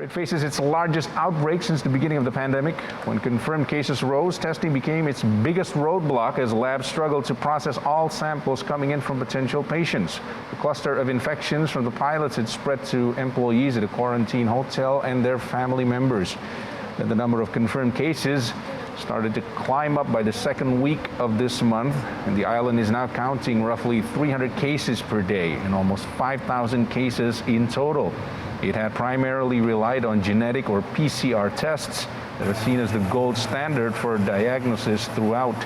It faces its largest outbreak since the beginning of the pandemic. When confirmed cases rose, testing became its biggest roadblock as labs struggled to process all samples coming in from potential patients. The cluster of infections from the pilots had spread to employees at a quarantine hotel and their family members. Then the number of confirmed cases started to climb up by the second week of this month, and the island is now counting roughly 300 cases per day and almost 5,000 cases in total. It had primarily relied on genetic or PCR tests that are seen as the gold standard for diagnosis throughout.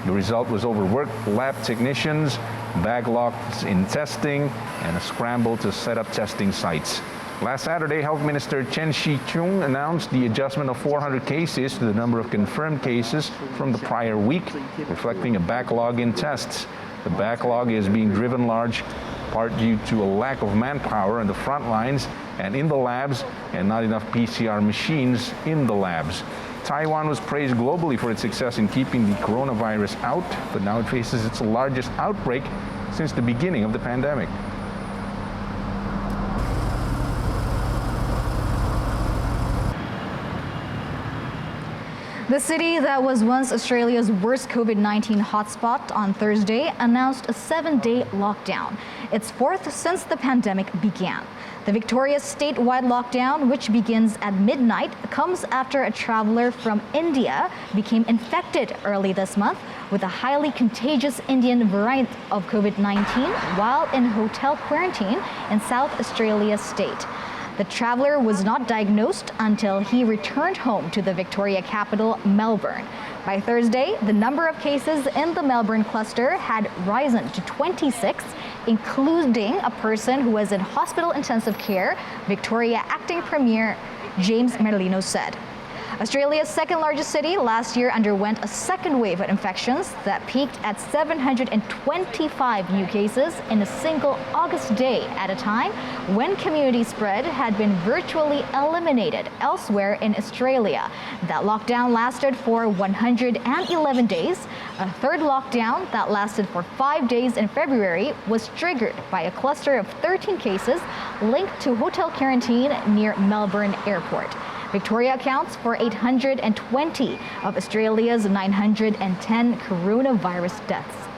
The result was overworked lab technicians, backlogs in testing, and a scramble to set up testing sites. Last Saturday, Health Minister Chen Shih-chung announced the adjustment of 400 cases to the number of confirmed cases from the prior week, reflecting a backlog in tests. The backlog is being driven large part due to a lack of manpower on the front lines and in the labs, and not enough PCR machines in the labs. Taiwan was praised globally for its success in keeping the coronavirus out, but now it faces its largest outbreak since the beginning of the pandemic. The city that was once Australia's worst COVID-19 hotspot on Thursday announced a 7-day lockdown, its fourth since the pandemic began. The Victoria's statewide lockdown, which begins at midnight, comes after a traveler from India became infected early this month with a highly contagious Indian variant of COVID-19 while in hotel quarantine in South Australia state. The traveler was not diagnosed until he returned home to the Victoria capital, Melbourne. By Thursday, the number of cases in the Melbourne cluster had risen to 26, including a person who was in hospital intensive care, Victoria Acting Premier James Merlino said. Australia's second largest city last year underwent a second wave of infections that peaked at 725 new cases in a single August day at a time when community spread had been virtually eliminated elsewhere in Australia. That lockdown lasted for 111 days. A third lockdown that lasted for 5 days in February was triggered by a cluster of 13 cases linked to hotel quarantine near Melbourne Airport. Victoria accounts for 820 of Australia's 910 coronavirus deaths.